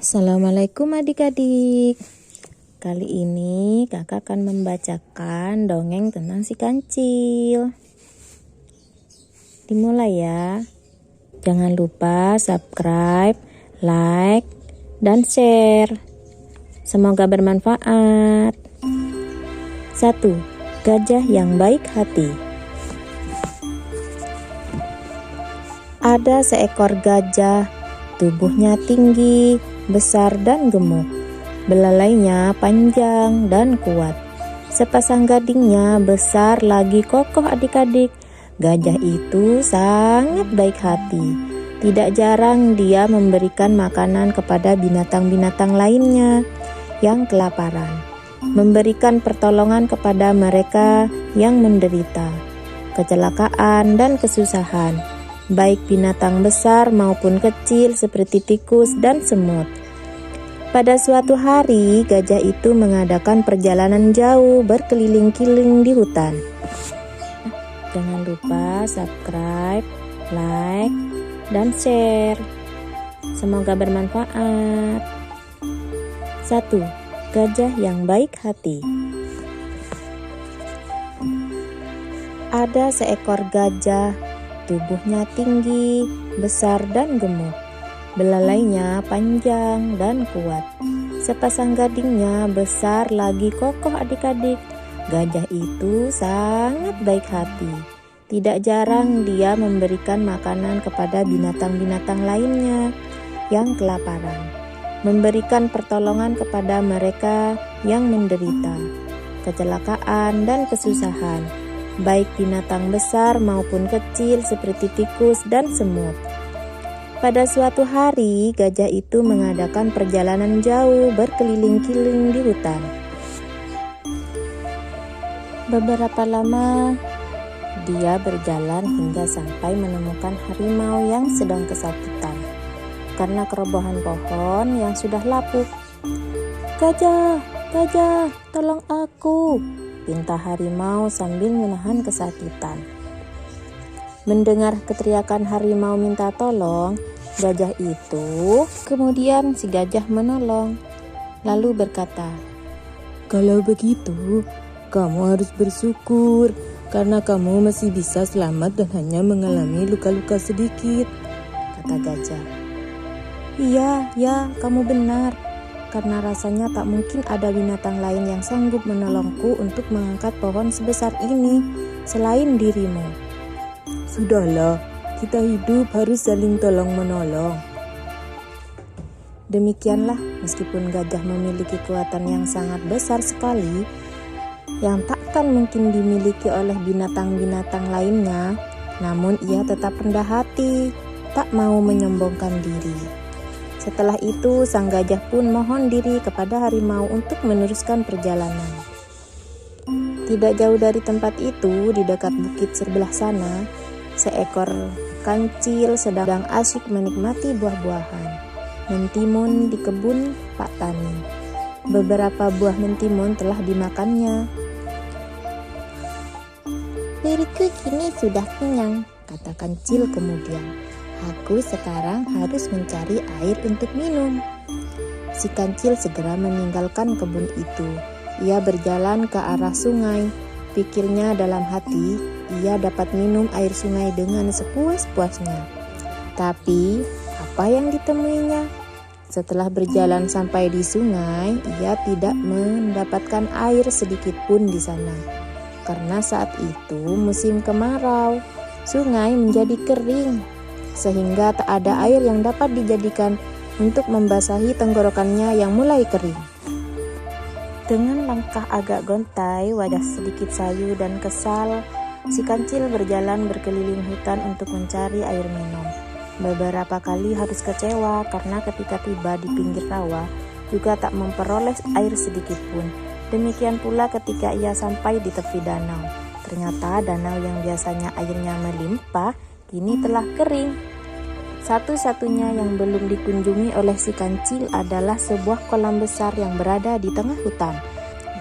Assalamualaikum adik-adik. Kali ini kakak akan membacakan dongeng tentang si kancil. Dimulai ya. Jangan lupa subscribe, like, dan share. Semoga bermanfaat. 1. Gajah yang baik hati. Ada seekor gajah, tubuhnya tinggi, besar dan gemuk. Belalainya panjang dan kuat. Sepasang gadingnya besar lagi kokoh adik-adik. Gajah itu sangat baik hati. Tidak jarang dia memberikan makanan kepada binatang-binatang lainnya yang kelaparan. Memberikan pertolongan kepada mereka yang menderita kecelakaan dan kesusahan, baik binatang besar maupun kecil seperti tikus dan semut. Pada suatu hari, gajah itu mengadakan perjalanan jauh berkeliling-keliling di hutan. Jangan lupa subscribe, like, dan share. Semoga bermanfaat. 1. Gajah yang baik hati. Ada seekor gajah, tubuhnya tinggi, besar dan gemuk. Belalainya panjang dan kuat. Sepasang gadingnya besar lagi kokoh adik-adik. Gajah itu sangat baik hati. Tidak jarang dia memberikan makanan kepada binatang-binatang lainnya yang kelaparan. Memberikan pertolongan kepada mereka yang menderita kecelakaan dan kesusahan, baik binatang besar maupun kecil seperti tikus dan semut. Pada suatu hari, gajah itu mengadakan perjalanan jauh berkeliling-keliling di hutan. Beberapa lama, dia berjalan hingga sampai menemukan harimau yang sedang kesakitan karena kerobohan pohon yang sudah lapuk. "Gajah, gajah, tolong aku!" pinta harimau sambil menahan kesakitan. Mendengar keteriakan harimau minta tolong, gajah itu, kemudian si gajah menolong, lalu berkata, "Kalau begitu, kamu harus bersyukur karena kamu masih bisa selamat dan hanya mengalami luka-luka sedikit," kata gajah. "Iya, ya, kamu benar, karena rasanya tak mungkin ada binatang lain yang sanggup menolongku untuk mengangkat pohon sebesar ini selain dirimu." "Sudahlah, kita hidup harus saling tolong-menolong." Demikianlah, meskipun gajah memiliki kekuatan yang sangat besar sekali, yang takkan mungkin dimiliki oleh binatang-binatang lainnya, namun ia tetap rendah hati, tak mau menyombongkan diri. Setelah itu, sang gajah pun mohon diri kepada harimau untuk meneruskan perjalanan. Tidak jauh dari tempat itu, di dekat bukit sebelah sana, seekor kancil sedang asyik menikmati buah-buahan mentimun di kebun Pak Tani. Beberapa buah mentimun telah dimakannya. "Perutku kini sudah kenyang," kata kancil kemudian. "Aku sekarang harus mencari air untuk minum." Si kancil segera meninggalkan kebun itu. Ia berjalan ke arah sungai. Pikirnya dalam hati, ia dapat minum air sungai dengan sepuas-puasnya. Tapi, apa yang ditemuinya? Setelah berjalan sampai di sungai, ia tidak mendapatkan air sedikit pun di sana. Karena saat itu musim kemarau, sungai menjadi kering, sehingga tak ada air yang dapat dijadikan untuk membasahi tenggorokannya yang mulai kering. Dengan langkah agak gontai, wajah sedikit sayu dan kesal, si kancil berjalan berkeliling hutan untuk mencari air minum. Beberapa kali harus kecewa karena ketika tiba di pinggir rawa, juga tak memperoleh air sedikit pun. Demikian pula ketika ia sampai di tepi danau. Ternyata danau yang biasanya airnya melimpah, kini telah kering. Satu-satunya yang belum dikunjungi oleh si kancil adalah sebuah kolam besar yang berada di tengah hutan.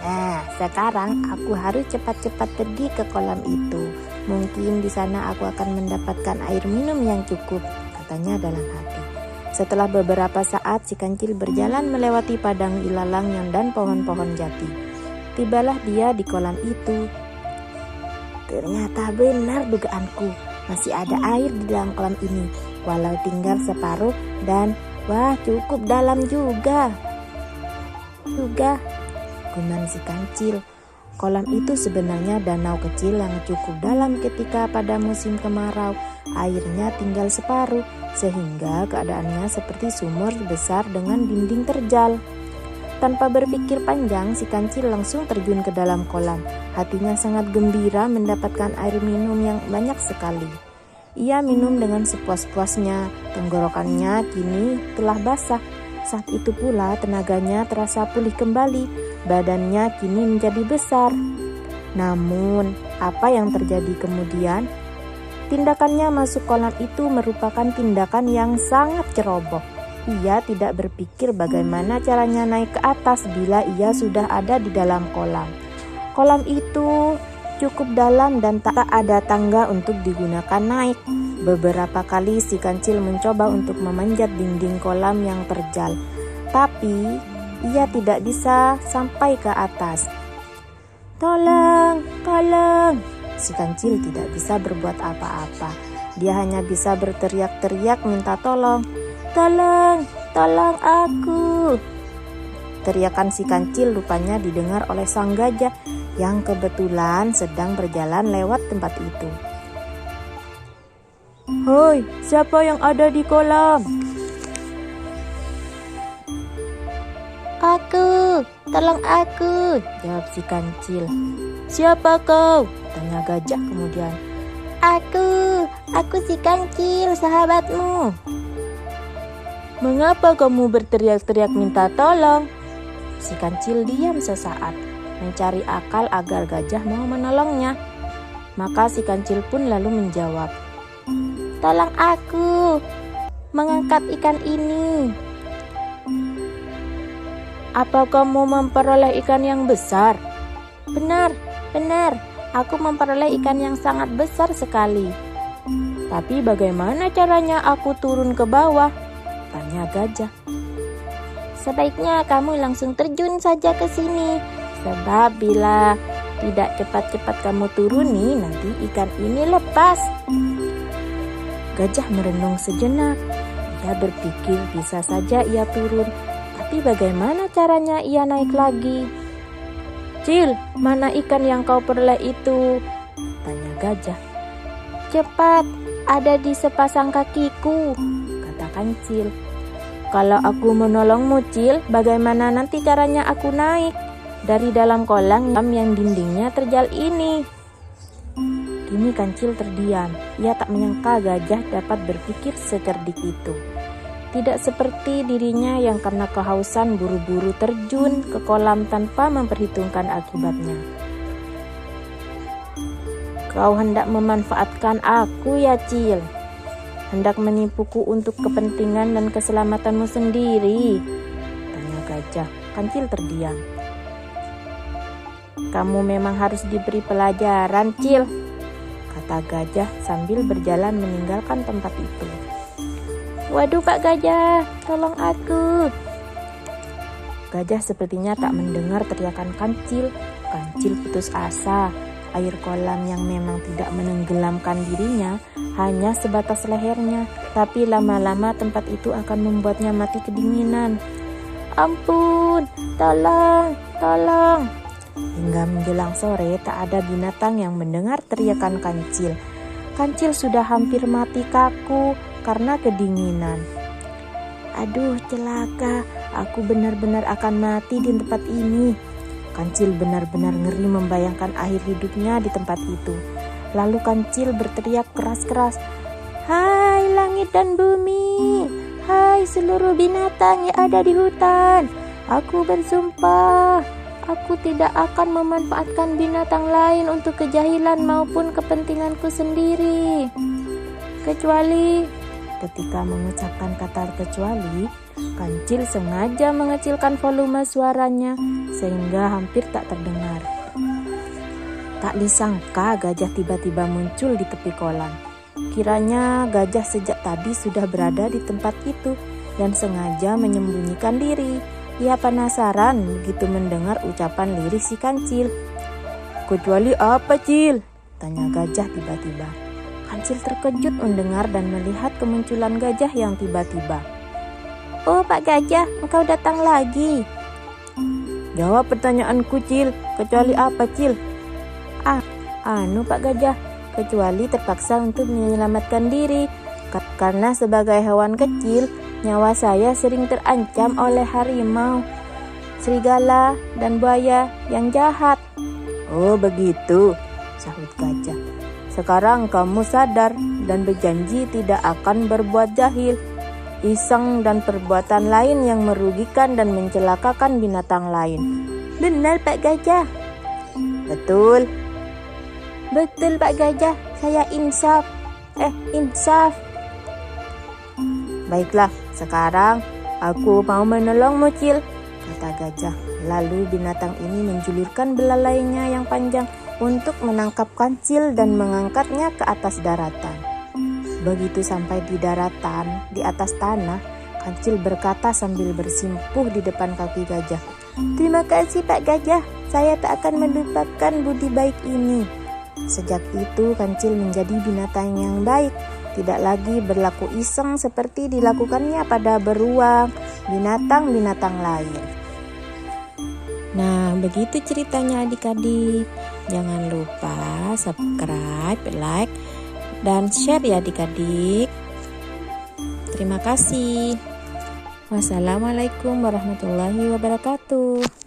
"Nah, sekarang aku harus cepat-cepat pergi ke kolam itu. Mungkin di sana aku akan mendapatkan air minum yang cukup," katanya dalam hati. Setelah beberapa saat si kancil berjalan melewati padang ilalang yang dan pohon-pohon jati. Tibalah dia di kolam itu. Ternyata benar dugaanku, masih ada air di dalam kolam ini, walau tinggal separuh dan wah cukup dalam juga, gumam si kancil. Kolam itu sebenarnya danau kecil yang cukup dalam ketika pada musim kemarau airnya tinggal separuh, sehingga keadaannya seperti sumur besar dengan dinding terjal. Tanpa berpikir panjang, si kancil langsung terjun ke dalam kolam. Hatinya sangat gembira mendapatkan air minum yang banyak sekali. Ia minum dengan sepuas-puasnya, tenggorokannya kini telah basah. Saat itu pula tenaganya terasa pulih kembali. Badannya kini menjadi besar. Namun, apa yang terjadi kemudian? Tindakannya masuk kolam itu merupakan tindakan yang sangat ceroboh. Ia tidak berpikir bagaimana caranya naik ke atas bila ia sudah ada di dalam kolam. Kolam itu cukup dalam dan tak ada tangga untuk digunakan naik. Beberapa kali si kancil mencoba untuk memanjat dinding kolam yang terjal, tapi ia tidak bisa sampai ke atas. Tolong! Si kancil tidak bisa berbuat apa-apa. Dia hanya bisa berteriak-teriak minta tolong. Tolong aku! Teriakan si kancil rupanya didengar oleh sang gajah yang kebetulan sedang berjalan lewat tempat itu. Hoi, siapa yang ada di kolam? Aku, tolong aku, jawab si kancil. Siapa kau? Tanya gajah kemudian. Aku si kancil, sahabatmu. Mengapa kamu berteriak-teriak minta tolong? Si kancil diam sesaat, mencari akal agar gajah mau menolongnya. Maka si kancil pun lalu menjawab, Tolong aku mengangkat ikan ini. Apa kamu memperoleh ikan yang besar? Benar, aku memperoleh ikan yang sangat besar sekali. Tapi bagaimana caranya aku turun ke bawah? Tanya gajah. Sebaiknya kamu langsung terjun saja ke sini, sebab bila tidak cepat-cepat kamu turuni, nanti ikan ini lepas. Gajah merenung sejenak. Ia berpikir bisa saja ia turun, tapi bagaimana caranya ia naik lagi? Cil, mana ikan yang kau peroleh itu? Tanya gajah. Cepat, ada di sepasang kakiku, kata kancil. Kalau aku menolongmu, Cil, bagaimana nanti caranya aku naik dari dalam kolam yang dindingnya terjal ini? Kini kancil terdiam. Ia tak menyangka gajah dapat berpikir secerdik itu. Tidak seperti dirinya yang karena kehausan buru-buru terjun ke kolam tanpa memperhitungkan akibatnya. Kau hendak memanfaatkan aku ya, Cil? Hendak menipuku untuk kepentingan dan keselamatanmu sendiri? Tanya gajah. Kancil terdiam. Kamu memang harus diberi pelajaran, Cil, kata gajah sambil berjalan meninggalkan tempat itu. Waduh Pak Gajah, tolong aku. Gajah sepertinya tak mendengar teriakan kancil. Kancil putus asa. Air kolam yang memang tidak menenggelamkan dirinya hanya sebatas lehernya, tapi lama-lama tempat itu akan membuatnya mati kedinginan. Ampun, tolong. Hingga menjelang sore tak ada binatang yang mendengar teriakan kancil. Kancil sudah hampir mati kaku karena kedinginan. Aduh celaka, aku benar-benar akan mati di tempat ini. Kancil benar-benar ngeri membayangkan akhir hidupnya di tempat itu. Lalu kancil berteriak keras-keras, Hai langit dan bumi, hai seluruh binatang yang ada di hutan, aku bersumpah, aku tidak akan memanfaatkan binatang lain untuk kejahilan maupun kepentinganku sendiri. Kecuali... Ketika mengucapkan kata kecuali, kancil sengaja mengecilkan volume suaranya sehingga hampir tak terdengar. Tak disangka gajah tiba-tiba muncul di tepi kolam. Kiranya gajah sejak tadi sudah berada di tempat itu. dan sengaja menyembunyikan diri. Ia penasaran begitu mendengar ucapan lirik si kancil. "Kecuali apa, Cil?" tanya gajah tiba-tiba. Kancil terkejut mendengar dan melihat kemunculan gajah yang tiba-tiba. "Oh, Pak Gajah, engkau datang lagi." "Jawab pertanyaanku, Cil. Kecuali apa, Cil?" Anu Pak Gajah, kecuali terpaksa untuk menyelamatkan diri. Karena sebagai hewan kecil, nyawa saya sering terancam oleh harimau, serigala, dan buaya yang jahat." "Oh begitu," sahut gajah. "Sekarang kamu sadar dan berjanji tidak akan berbuat jahil, iseng, dan perbuatan lain yang merugikan dan mencelakakan binatang lain." "Benar Pak Gajah." "Betul?" "Betul Pak Gajah, saya insaf. "Baiklah, sekarang aku mau menolongmu, Cil," kata gajah. Lalu binatang ini menjulurkan belalainya yang panjang untuk menangkap kancil dan mengangkatnya ke atas daratan. Begitu sampai di daratan, di atas tanah, kancil berkata sambil bersimpuh di depan kaki gajah, "Terima kasih Pak Gajah, saya tak akan melupakan budi baik ini." Sejak itu kancil menjadi binatang yang baik, tidak lagi berlaku iseng seperti dilakukannya pada beruang, binatang-binatang lain. Nah, begitu ceritanya adik-adik. Jangan lupa subscribe, like, dan share ya adik-adik. Terima kasih. Wassalamualaikum warahmatullahi wabarakatuh.